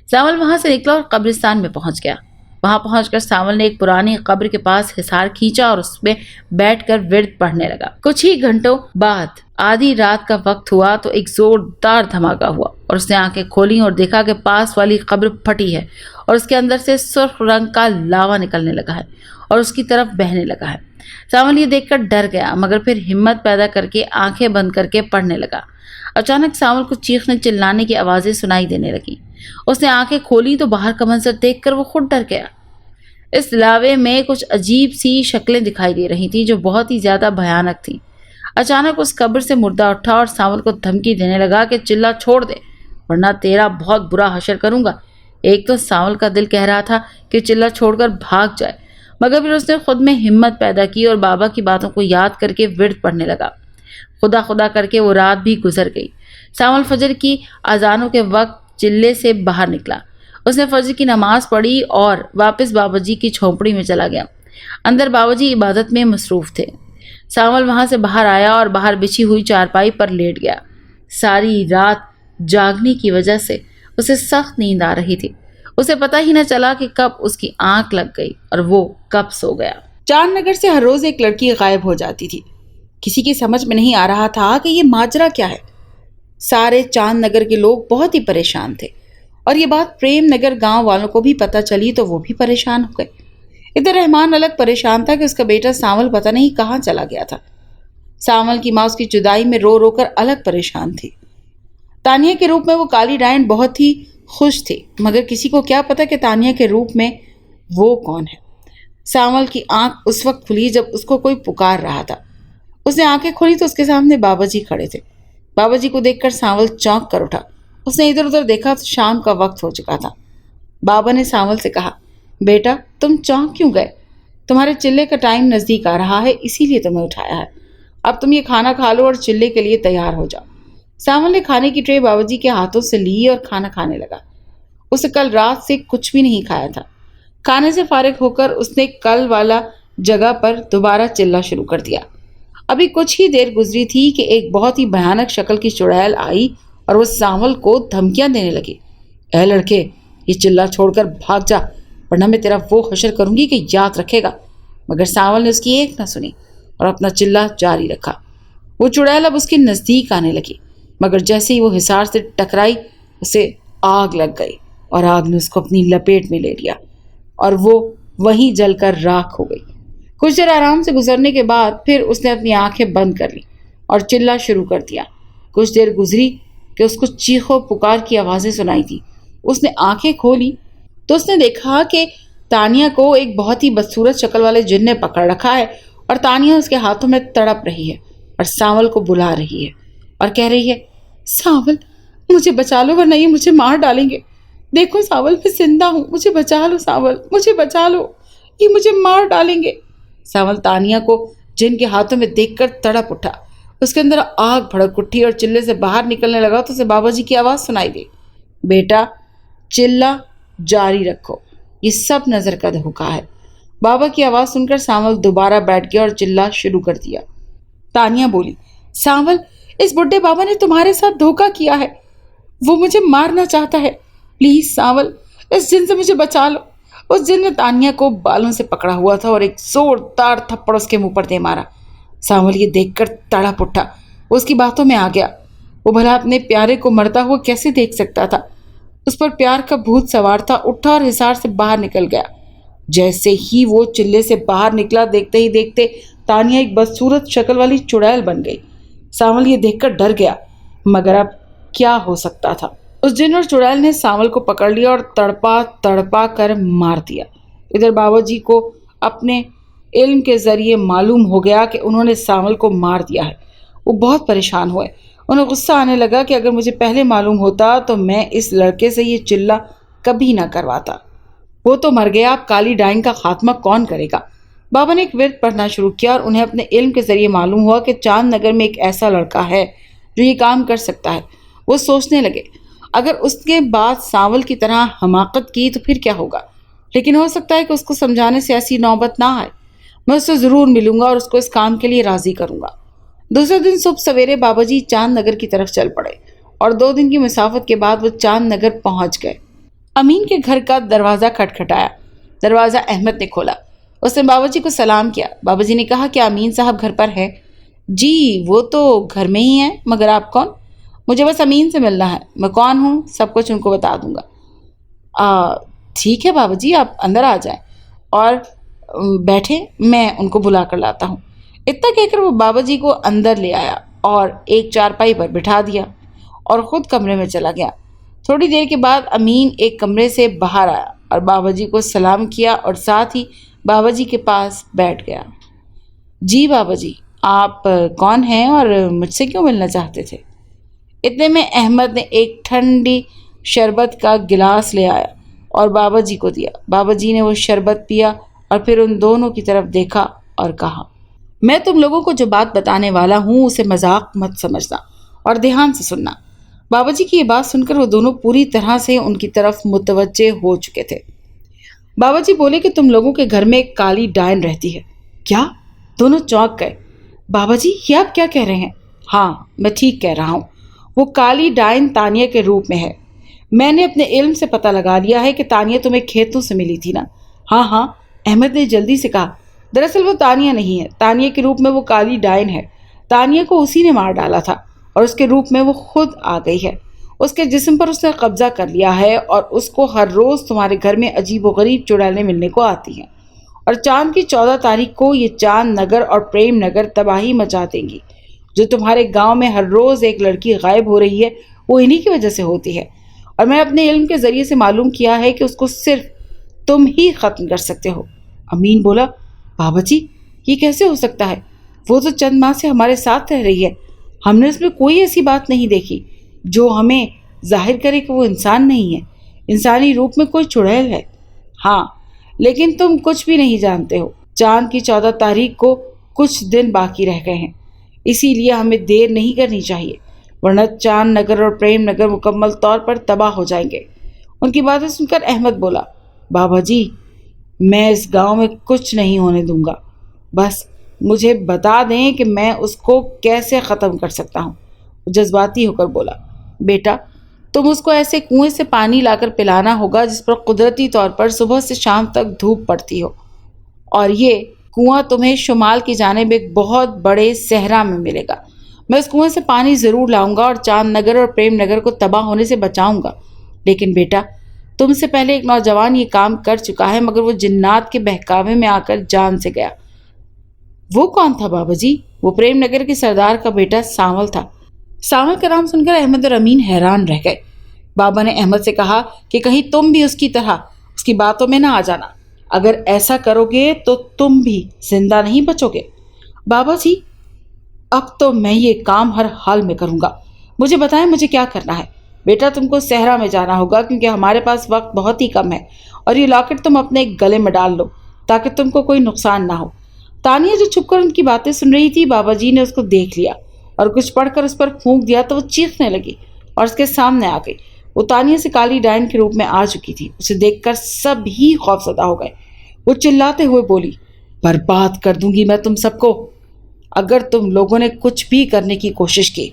सावल वहां से निकला और कब्रिस्तान में पहुंच गया। वहां पहुंचकर सावल ने एक पुरानी कब्र के पास हिसार खींचा और उसमें बैठकर विर्द पढ़ने लगा। कुछ ही घंटों बाद आधी रात का वक्त हुआ तो एक जोरदार धमाका हुआ और उसने आंखें खोली और देखा कि पास वाली कब्र फटी है और उसके अंदर से सुर्ख रंग का लावा निकलने लगा है और उसकी तरफ बहने लगा है। सावल ये देखकर डर गया, मगर फिर हिम्मत पैदा करके आंखें बंद करके पढ़ने लगा। अचानक सावल को चीखने चिल्लाने की आवाजें सुनाई देने लगी। उसने आंखें खोली तो बाहर का मंजर देखकर वो खुद डर गया। इस लावे में कुछ अजीब सी शक्लें दिखाई दे रही थी जो बहुत ही ज्यादा भयानक थी। अचानक उस कब्र से मुर्दा उठा और सावल को धमकी देने लगा कि चिल्ला छोड़ दे, वरना तेरा बहुत बुरा हशर करूंगा। एक तो सावल का दिल कह रहा था कि चिल्ला छोड़कर भाग जाए, मगर फिर उसने खुद में हिम्मत पैदा की और बाबा की बातों को याद करके विर्द पढ़ने लगा। खुदा खुदा करके वो रात भी गुजर गई। सावल फजर की अजानों के वक्त चिल्ले से बाहर निकला। उसने फजर की नमाज पढ़ी और वापस बाबाजी की झोंपड़ी में चला गया। अंदर बाबाजी इबादत में मसरूफ थे। सावल वहां से बाहर आया और बाहर बिछी हुई चारपाई पर लेट गया। सारी रात जागने की वजह से उसे सख्त नींद आ रही थी। उसे पता ही न चला कि कब उसकी आंख लग गई और वो कब सो गया। चांद नगर से हर रोज एक लड़की गायब हो जाती थी। किसी की समझ में नहीं आ रहा था कि ये माजरा क्या है। सारे चांद नगर के लोग बहुत ही परेशान थे और ये बात प्रेम नगर गांव वालों को भी पता चली तो वो भी परेशान हो गए। इधर रहमान अलग परेशान था कि उसका बेटा सावल पता नहीं कहाँ चला गया था। सावल की माँ उसकी जुदाई में रो रो कर अलग परेशान थी। तानिया के रूप में वो काली डायन बहुत ही खुश थी, मगर किसी को क्या पता कि तानिया के रूप में वो कौन है। सावल की आंख उस वक्त खुली जब उसको कोई पुकार रहा था। उसने आंखें खोली तो उसके सामने बाबाजी खड़े थे। बाबाजी को देखकर सावल चौंक कर उठा। उसने इधर उधर देखा तो शाम का वक्त हो चुका था। बाबा ने सावल से कहा, बेटा तुम चौंक क्यों गए? तुम्हारे चिल्ले का टाइम नजदीक आ रहा है, इसीलिए तुम्हें उठाया है। अब तुम ये खाना खा लो और चिल्ले के लिए तैयार हो जाओ। सावल ने खाने की ट्रे बाबाजी के हाथों से ली और खाना खाने लगा। उसे कल रात से कुछ भी नहीं खाया था। खाने से फारिग होकर उसने कल वाला जगह पर दोबारा चिल्ला शुरू कर दिया। ابھی کچھ ہی دیر گزری تھی کہ ایک بہت ہی بھیانک شکل کی چڑیل آئی اور وہ سانول کو دھمکیاں دینے لگی۔ اے لڑکے، یہ چلا چھوڑ کر بھاگ جا، ورنہ میں تیرا وہ حشر کروں گی کہ یاد رکھے گا۔ مگر سانول نے اس کی ایک نہ سنی اور اپنا چلا جاری رکھا۔ وہ چڑیل اب اس کے نزدیک آنے لگی، مگر جیسے ہی وہ حصار سے ٹکرائی اسے آگ لگ گئی اور آگ نے اس کو اپنی لپیٹ میں لے لیا اور وہ وہیں جل کر راکھ ہو گئی۔ کچھ دیر آرام سے گزرنے کے بعد پھر اس نے اپنی آنکھیں بند کر لی اور چلا شروع کر دیا۔ کچھ دیر گزری کہ اس کو چیخ و پکار کی آوازیں سنائی تھی۔ اس نے آنکھیں کھولی تو اس نے دیکھا کہ تانیہ کو ایک بہت ہی بدصورت شکل والے جن نے پکڑ رکھا ہے اور تانیہ اس کے ہاتھوں میں تڑپ رہی ہے اور سانول کو بلا رہی ہے اور کہہ رہی ہے، سانول مجھے بچا لو ورنہ یہ مجھے مار ڈالیں گے۔ دیکھو سانول میں زندہ ہوں، مجھے بچا لو سانول، مجھے بچا لو، یہ مجھے مار ڈالیں گے۔ سانول تانیہ کو جن کے ہاتھوں میں دیکھ کر تڑپ اٹھا۔ اس کے اندر آگ بھڑک اٹھی اور چلے سے باہر نکلنے لگا تو اسے بابا جی کی آواز سنائی دی، بیٹا چلا جاری رکھو، یہ سب نظر کا دھوکہ ہے۔ بابا کی آواز سن کر سانول دوبارہ بیٹھ گیا اور چلا شروع کر دیا۔ تانیہ بولی، سانول اس بڈھے بابا نے تمہارے ساتھ دھوکہ کیا ہے، وہ مجھے مارنا چاہتا ہے، پلیز سانول اس جن سے مجھے بچا لو۔ اس جن نے تانیہ کو بالوں سے پکڑا ہوا تھا اور ایک زوردار تھپڑ اس کے منہ پر دے مارا۔ سانول یہ دیکھ کر تڑپ اٹھا، وہ اس کی باتوں میں آ گیا۔ وہ بھلا اپنے پیارے کو مرتا ہوا کیسے دیکھ سکتا تھا؟ اس پر پیار کا بھوت سوار تھا، اٹھا اور حصار سے باہر نکل گیا۔ جیسے ہی وہ چلے سے باہر نکلا، دیکھتے ہی دیکھتے تانیہ ایک بدصورت شکل والی چڑیل بن گئی۔ سانول یہ دیکھ کر ڈر گیا، مگر اب کیا ہو سکتا تھا؟ اس جن اور چڑیل نے سانول کو پکڑ لیا اور تڑپا تڑپا کر مار دیا۔ ادھر بابا جی کو اپنے علم کے ذریعے معلوم ہو گیا کہ انہوں نے سانول کو مار دیا ہے۔ وہ بہت پریشان ہوئے، انہیں غصہ آنے لگا کہ اگر مجھے پہلے معلوم ہوتا تو میں اس لڑکے سے یہ چلہ کبھی نہ کرواتا۔ وہ تو مر گیا، اب کالی ڈائن کا خاتمہ کون کرے گا؟ بابا نے ایک ورد پڑھنا شروع کیا اور انہیں اپنے علم کے ذریعے معلوم ہوا کہ چاند نگر میں ایک ایسا لڑکا ہے جو یہ کام کر سکتا ہے۔ وہ سوچنے لگے، اگر اس کے بعد سانول کی طرح حماقت کی تو پھر کیا ہوگا؟ لیکن ہو سکتا ہے کہ اس کو سمجھانے سے ایسی نوبت نہ آئے۔ میں اس سے ضرور ملوں گا اور اس کو اس کام کے لیے راضی کروں گا۔ دوسرے دن صبح سویرے بابا جی چاند نگر کی طرف چل پڑے اور 2 دن کی مسافت کے بعد وہ چاند نگر پہنچ گئے۔ امین کے گھر کا دروازہ کھٹکھٹایا۔ دروازہ احمد نے کھولا۔ اس نے بابا جی کو سلام کیا۔ بابا جی نے کہا کہ امین صاحب گھر پر ہے؟ جی وہ تو گھر میں ہی ہیں، مگر آپ کون؟ مجھے بس امین سے ملنا ہے، میں کون ہوں سب کچھ ان کو بتا دوں گا۔ ٹھیک ہے بابا جی، آپ اندر آ جائیں اور بیٹھیں، میں ان کو بلا کر لاتا ہوں۔ اتنا کہہ کر وہ بابا جی کو اندر لے آیا اور ایک چارپائی پر بٹھا دیا اور خود کمرے میں چلا گیا۔ تھوڑی دیر کے بعد امین ایک کمرے سے باہر آیا اور بابا جی کو سلام کیا اور ساتھ ہی بابا جی کے پاس بیٹھ گیا۔ جی بابا جی، آپ کون ہیں اور مجھ سے کیوں ملنا چاہتے تھے؟ اتنے میں احمد نے ایک ٹھنڈی شربت کا گلاس لے آیا اور بابا جی کو دیا۔ بابا جی نے وہ شربت پیا اور پھر ان دونوں کی طرف دیکھا اور کہا، میں تم لوگوں کو جو بات بتانے والا ہوں اسے مذاق مت سمجھنا اور دھیان سے سننا۔ بابا جی کی یہ بات سن کر وہ دونوں پوری طرح سے ان کی طرف متوجہ ہو چکے تھے۔ بابا جی بولے کہ تم لوگوں کے گھر میں ایک کالی ڈائن رہتی ہے۔ کیا؟ دونوں چونک گئے۔ بابا جی یہ آپ کیا کہہ رہے ہیں؟ ہاں میں ٹھیک کہہ رہا ہوں، وہ کالی ڈائن تانیہ کے روپ میں ہے۔ میں نے اپنے علم سے پتہ لگا لیا ہے کہ تانیہ تمہیں کھیتوں سے ملی تھی نا؟ ہاں ہاں، احمد نے جلدی سے کہا۔ دراصل وہ تانیہ نہیں ہے، تانیہ کے روپ میں وہ کالی ڈائن ہے۔ تانیہ کو اسی نے مار ڈالا تھا اور اس کے روپ میں وہ خود آ گئی ہے۔ اس کے جسم پر اس نے قبضہ کر لیا ہے اور اس کو ہر روز تمہارے گھر میں عجیب و غریب چڑیلیں ملنے کو آتی ہیں، اور چاند کی 14 تاریخ کو یہ چاند نگر اور پریم نگر تباہی مچا دیں گی۔ جو تمہارے گاؤں میں ہر روز ایک لڑکی غائب ہو رہی ہے وہ انہی کی وجہ سے ہوتی ہے، اور میں اپنے علم کے ذریعے سے معلوم کیا ہے کہ اس کو صرف تم ہی ختم کر سکتے ہو۔ امین بولا، بابا جی یہ کیسے ہو سکتا ہے؟ وہ تو چند ماہ سے ہمارے ساتھ رہ رہی ہے، ہم نے اس میں کوئی ایسی بات نہیں دیکھی جو ہمیں ظاہر کرے کہ وہ انسان نہیں ہے۔ انسانی روپ میں کوئی چڑیل ہے۔ ہاں لیکن تم کچھ بھی نہیں جانتے ہو، چاند کی 14 تاریخ کو کچھ دن باقی رہ گئے ہیں، اسی لیے ہمیں دیر نہیں کرنی چاہیے، ورنہ چاند نگر اور پریم نگر مکمل طور پر تباہ ہو جائیں گے۔ ان کی باتیں سن کر احمد بولا، بابا جی میں اس گاؤں میں کچھ نہیں ہونے دوں گا، بس مجھے بتا دیں کہ میں اس کو کیسے ختم کر سکتا ہوں۔ جذباتی ہو کر بولا، بیٹا تم اس کو ایسے کنویں سے پانی لا کر پلانا ہوگا جس پر قدرتی طور پر صبح سے شام تک دھوپ پڑتی ہو، اور یہ کنواں تمہیں شمال کی جانب ایک بہت بڑے صحرا میں ملے گا۔ میں اس کنویں سے پانی ضرور لاؤں گا اور چاند نگر اور پریم نگر کو تباہ ہونے سے بچاؤں گا، لیکن بیٹا تم سے پہلے ایک نوجوان یہ کام کر چکا ہے، مگر وہ جنات کے بہکاوے میں آ کر جان سے گیا۔ وہ کون تھا بابا جی؟ وہ پریم نگر کے سردار کا بیٹا سانول تھا۔ سانول کا نام سن کر احمد اور امین حیران رہ گئے۔ بابا نے احمد سے کہا کہ کہیں تم بھی اس کی طرح اس کی باتوں میں نہ آ جانا، اگر ایسا کرو گے تو تم بھی زندہ نہیں بچو گے۔ بابا جی اب تو میں یہ کام ہر حال میں کروں گا، مجھے بتائیں مجھے کیا کرنا ہے۔ بیٹا تم کو صحرا میں جانا ہوگا کیونکہ ہمارے پاس وقت بہت ہی کم ہے، اور یہ لاکٹ تم اپنے گلے میں ڈال لو تاکہ تم کو کوئی نقصان نہ ہو۔ تانیہ جو چھپ کر ان کی باتیں سن رہی تھی، بابا جی نے اس کو دیکھ لیا اور کچھ پڑھ کر اس پر پھونک دیا تو وہ چیخنے لگی اور اس کے سامنے آ گئی۔ وہ تانیہ سے کالی ڈائن کے روپ میں آ چکی تھی۔ اسے دیکھ کر سب ہی خوفزدہ ہو گئے۔ وہ چلاتے ہوئے بولی، برباد کر دوں گی میں تم سب کو اگر تم لوگوں نے کچھ بھی کرنے کی کوشش کی۔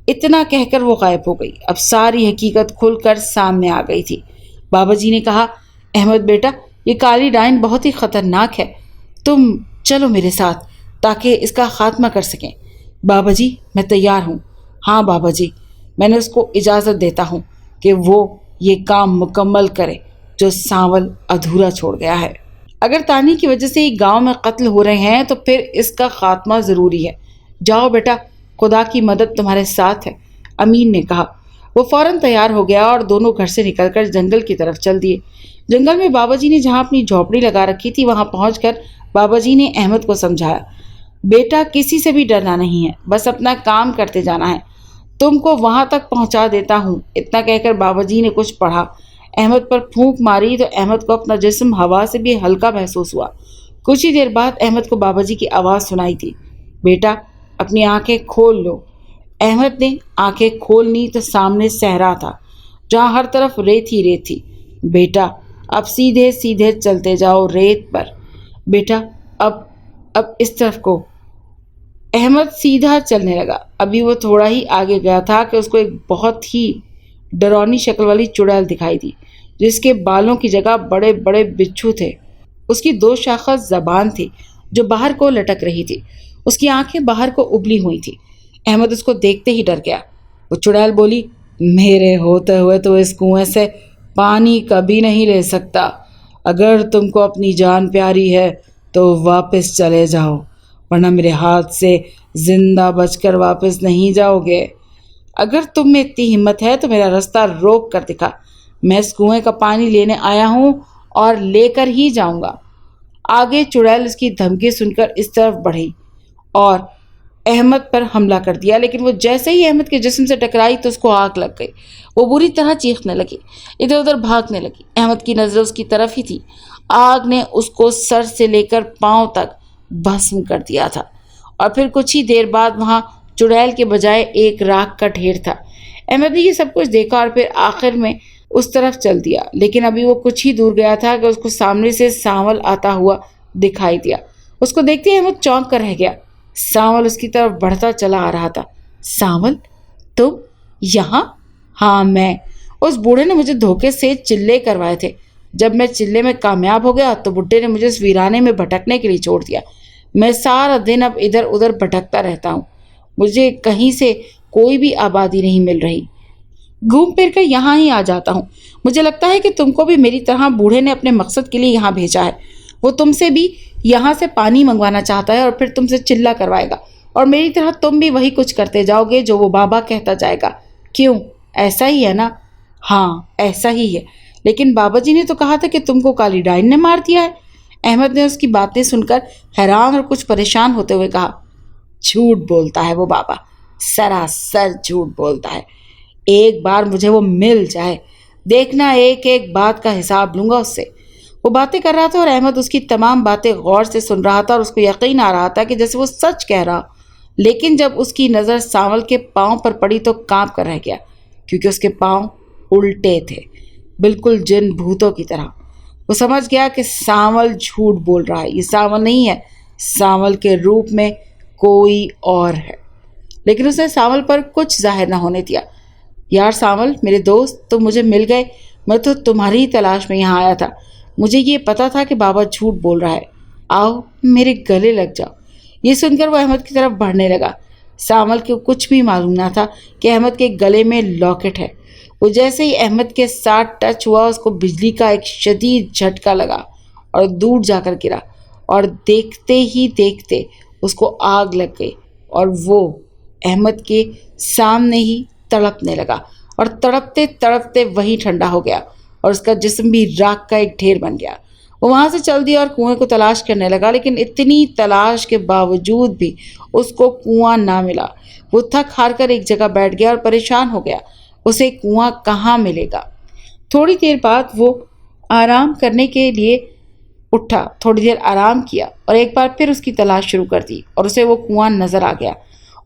اتنا کہہ کر وہ غائب ہو گئی۔ اب ساری حقیقت کھل کر سامنے آ گئی تھی۔ بابا جی نے کہا، احمد بیٹا یہ کالی ڈائن بہت ہی خطرناک ہے، تم چلو میرے ساتھ تاکہ اس کا خاتمہ کر سکیں۔ بابا جی میں تیار ہوں۔ ہاں بابا جی میں نے اس کو اجازت دیتا ہوں کہ وہ یہ کام مکمل کرے جو سانول ادھورا چھوڑ گیا ہے۔ اگر تانی کی وجہ سے یہ گاؤں میں قتل ہو رہے ہیں تو پھر اس کا خاتمہ ضروری ہے۔ جاؤ بیٹا خدا کی مدد تمہارے ساتھ ہے، امین نے کہا۔ وہ فوراً تیار ہو گیا اور دونوں گھر سے نکل کر جنگل کی طرف چل دیے۔ جنگل میں بابا جی نے جہاں اپنی جھونپڑی لگا رکھی تھی وہاں پہنچ کر بابا جی نے احمد کو سمجھایا، بیٹا کسی سے بھی ڈرنا نہیں ہے، بس اپنا کام کرتے جانا ہے، تم کو وہاں تک پہنچا دیتا ہوں۔ اتنا کہہ کر بابا جی نے کچھ پڑھا، احمد پر پھونک ماری تو احمد کو اپنا جسم ہوا سے بھی ہلکا محسوس ہوا۔ کچھ ہی دیر بعد احمد کو بابا جی کی آواز سنائی تھی، بیٹا اپنی آنکھیں کھول لو۔ احمد نے آنکھیں کھولنی تو سامنے صحرا تھا جہاں ہر طرف ریت ہی ریت تھی۔ بیٹا اب سیدھے سیدھے چلتے جاؤ ریت پر، بیٹا اب اس طرف کو۔ احمد سیدھا چلنے لگا۔ ابھی وہ تھوڑا ہی آگے گیا تھا کہ اس کو ایک بہت ہی ڈرونی شکل والی چڑیل دکھائی دی جس کے بالوں کی جگہ بڑے بڑے بچھو تھے۔ اس کی 2 شاخہ زبان تھی جو باہر کو لٹک رہی تھی، اس کی آنکھیں باہر کو ابلی ہوئی تھی۔ احمد اس کو دیکھتے ہی ڈر گیا۔ وہ چڑیل بولی، میرے ہوتے ہوئے تو اس کنویں سے پانی کبھی نہیں لے سکتا، اگر تم کو اپنی جان پیاری ہے تو واپس چلے جاؤ، ورنہ میرے ہاتھ سے زندہ بچ کر واپس نہیں جاؤ گے۔ اگر تم میں اتنی ہمت ہے تو میرا راستہ روک کر دکھا، میں اس کنویں کا پانی لینے آیا ہوں اور لے کر ہی جاؤں گا۔ آگے چڑیل اس کی دھمکی سن کر اس طرف بڑھی اور احمد پر حملہ کر دیا، لیکن وہ جیسے ہی احمد کے جسم سے ٹکرائی تو اس کو آگ لگ گئی۔ وہ بری طرح چیخنے لگی، ادھر ادھر بھاگنے لگی۔ احمد کی نظر اس کی طرف ہی تھی۔ آگ نے اس کو سر سے لے کر پاؤں تک بھسم کر دیا تھا، اور پھر کچھ ہی دیر بعد وہاں چڑیل کے بجائے ایک راکھ کا ڈھیر تھا۔ احمد نے یہ سب کچھ دیکھا اور پھر آخر میں اس طرف چل دیا، لیکن ابھی وہ کچھ ہی دور گیا تھا کہ اس کو سامنے سے سانول آتا ہوا دکھائی دیا۔ اس کو دیکھتے ہی احمد چونک کر رہ گیا۔ سانول اس کی طرف بڑھتا چلا آ رہا تھا۔ سانول تم یہاں؟ ہاں میں۔ اس بوڑھے نے مجھے دھوکے سے چلے کروائے تھے، جب میں چلے میں کامیاب ہو گیا تو بڈھے نے مجھے اس ویرانے میں بھٹکنے کے لیے چھوڑ دیا۔ میں سارا دن اب ادھر ادھر بھٹکتا رہتا ہوں، مجھے کہیں سے کوئی بھی آبادی نہیں مل رہی، گھوم پھر کر یہاں ہی آ جاتا ہوں۔ مجھے لگتا ہے کہ تم کو بھی میری طرح بوڑھے نے اپنے مقصد کے لیے یہاں بھیجا ہے۔ وہ تم سے بھی یہاں سے پانی منگوانا چاہتا ہے اور پھر تم سے چلہ کروائے گا، اور میری طرح تم بھی وہی کچھ کرتے جاؤ گے جو وہ بابا کہتا جائے گا۔ کیوں، ایسا ہی ہے نا؟ ہاں ایسا ہی ہے، لیکن بابا جی نے تو کہا تھا کہ تم کو کالی ڈائن نے مار دیا ہے۔ احمد نے اس کی باتیں سن کر حیران اور کچھ پریشان ہوتے ہوئے کہا، جھوٹ بولتا ہے وہ بابا، سراسر جھوٹ بولتا ہے۔ ایک بار مجھے وہ مل جائے، دیکھنا ایک ایک بات کا حساب لوں گا اس سے۔ وہ باتیں کر رہا تھا اور احمد اس کی تمام باتیں غور سے سن رہا تھا اور اس کو یقین آ رہا تھا کہ جیسے وہ سچ کہہ رہا، لیکن جب اس کی نظر سانول کے پاؤں پر پڑی تو کانپ کر رہ گیا، کیونکہ اس کے پاؤں الٹے تھے، بالکل جن بھوتوں کی طرح۔ وہ سمجھ گیا کہ سانول جھوٹ بول رہا ہے، یہ سانول نہیں ہے، सांवल के रूप में कोई और है। लेकिन उसने सांवल पर कुछ जाहिर न होने दिया। यार सांवल, मेरे दोस्त, तुम मुझे मिल गए। मैं तो तुम्हारी ही तलाश में यहाँ आया था। मुझे ये पता था कि बाबा झूठ बोल रहा है। आओ मेरे गले लग जाओ। ये सुनकर वो अहमद की तरफ बढ़ने लगा। सांवल को कुछ भी मालूम ना था कि अहमद के गले में लॉकेट है। वो जैसे ही अहमद के साथ टच हुआ, उसको बिजली का एक शदीद झटका लगा और दूर जाकर गिरा, और देखते ही देखते उसको आग लग गई और वो अहमद के सामने ही तड़पने लगा, और तड़पते तड़पते वहीं ठंडा हो गया और उसका जिस्म भी राख का एक ढेर बन गया। वो वहाँ से चल दिया और कुएं को तलाश करने लगा, लेकिन इतनी तलाश के बावजूद भी उसको कुआं ना मिला। वो थक हार कर एक जगह बैठ गया और परेशान हो गया, उसे कुआं कहाँ मिलेगा। थोड़ी देर बाद वो आराम करने के लिए उठा, थोड़ी देर आराम किया और एक बार फिर उसकी तलाश शुरू कर दी, और उसे वो कुआं नजर आ गया।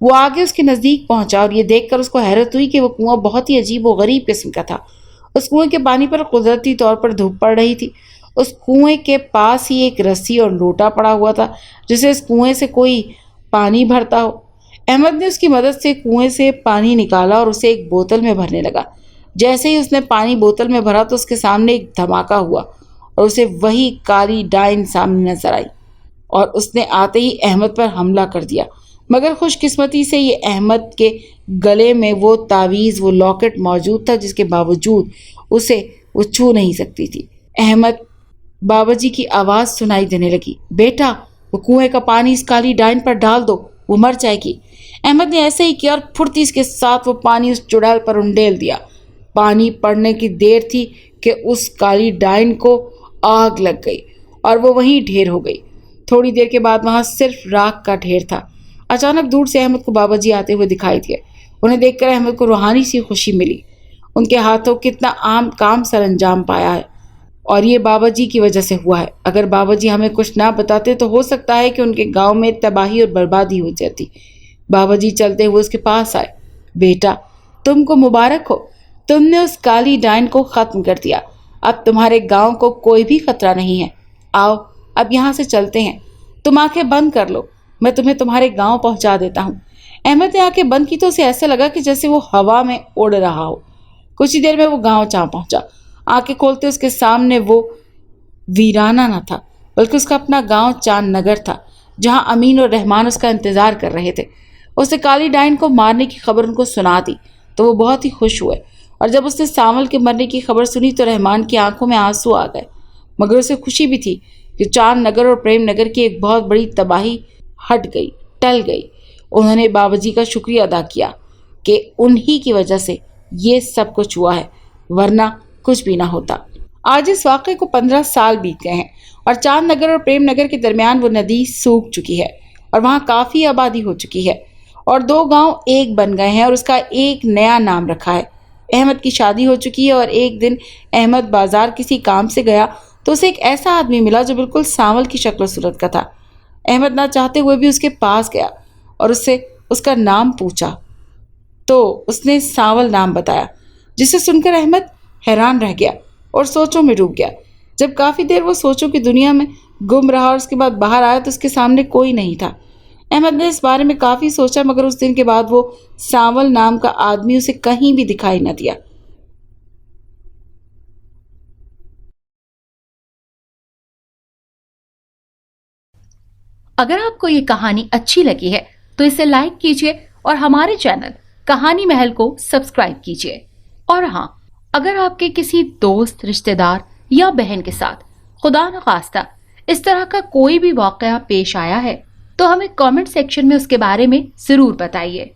वो आगे उसके नज़दीक पहुंचा और ये देखकर उसको हैरत हुई कि वो कुआं बहुत ही अजीब व गरीब किस्म का था। उस कुएं के पानी पर कुदरती तौर पर धूप पड़ रही थी। उस कुएं के पास ही एक रस्सी और लोटा पड़ा हुआ था, जिसे इस कुएं से कोई पानी भरता हो। अहमद ने उसकी मदद से कुएं से पानी निकाला और उसे एक बोतल में भरने लगा। जैसे ही उसने पानी बोतल में भरा तो उसके सामने एक धमाका हुआ और उसे वही काली डाइन सामने नजर आई, और उसने आते ही अहमद पर हमला कर दिया। मगर खुशकिस्मती से ये अहमद के गले में वो तावीज़, वो लॉकेट मौजूद था, जिसके बावजूद उसे वो छू नहीं सकती थी। अहमद बाबाजी की आवाज़ सुनाई देने लगी, बेटा वो कुएं का पानी इस काली डाइन पर डाल दो, वो मर जाएगी। अहमद ने ऐसे ही किया और फुर्ती के साथ वो पानी उस चुड़ैल पर उंडेल दिया। पानी पड़ने की देर थी कि उस काली डाइन को आग लग गई और वो वहीं ढेर हो गई। थोड़ी देर के बाद वहाँ सिर्फ राख का ढेर था। अचानक दूर से अहमद को बाबाजी आते हुए दिखाई दिए। उन्हें देखकर अहमद को रूहानी सी खुशी मिली। उनके हाथों कितना आम काम सरंजाम पाया है, और ये बाबाजी की वजह से हुआ है। अगर बाबाजी हमें कुछ ना बताते तो हो सकता है कि उनके गांव में तबाही और बर्बादी हो जाती। बाबाजी चलते हुए उसके पास आए। बेटा तुमको मुबारक हो, तुमने उस काली डाइन को ख़त्म कर दिया। अब तुम्हारे गांव को कोई भी खतरा नहीं है। आओ अब यहाँ से चलते हैं। तुम आंखें बंद कर लो, मैं तुम्हें तुम्हारे गांव पहुंचा देता हूँ। अहमद ने आंखें बंद की तो उसे ऐसा लगा कि जैसे वो हवा में उड़ रहा हो। कुछ ही देर में वो गांव जा पहुंचा। आंखें खोलते उसके सामने वो वीराना न था, बल्कि उसका अपना गांव चांद नगर था, जहां अमीन और रहमान उसका इंतजार कर रहे थे। उसने काली डाइन को मारने की खबर उनको सुना दी तो वो बहुत ही खुश हुए, और जब उसने सांवल के मरने की खबर सुनी तो रहमान की आंखों में आंसू आ गए। मगर उसे खुशी भी थी कि चांद नगर और प्रेम नगर की एक बहुत बड़ी तबाही हट गई, टल गई। उन्होंने बाबाजी का शुक्रिया अदा किया कि उन्हीं की वजह से ये सब कुछ हुआ है, वरना कुछ भी ना होता। आज इस वाक़े को 15 साल बीत गए हैं और चांद नगर और प्रेम नगर के दरमियान वो नदी सूख चुकी है और वहाँ काफ़ी आबादी हो चुकी है और 2 गांव एक बन गए हैं और उसका एक नया नाम रखा है। अहमद की शादी हो चुकी है और एक दिन अहमद बाजार किसी काम से गया तो उसे एक ऐसा आदमी मिला जो बिल्कुल सांवल की शक्ल सूरत का था। अहमद ना चाहते हुए भी उसके पास गया और उससे उसका नाम पूछा तो उसने सांवल नाम बताया, जिसे सुनकर अहमद हैरान रह गया और सोचों में डूब गया। जब काफ़ी देर वो सोचों की दुनिया में गुम रहा और उसके बाद बाहर आया तो उसके सामने कोई नहीं था। अहमद ने इस बारे में काफ़ी सोचा, मगर उस दिन के बाद वो सांवल नाम का आदमी उसे कहीं भी दिखाई न दिया। अगर आपको ये कहानी अच्छी लगी है तो इसे लाइक कीजिए और हमारे चैनल कहानी महल को सब्सक्राइब कीजिए। और हाँ, अगर आपके किसी दोस्त, रिश्तेदार या बहन के साथ खुदा न खास्ता इस तरह का कोई भी वाकया पेश आया है तो हमें कमेंट सेक्शन में उसके बारे में जरूर बताइए।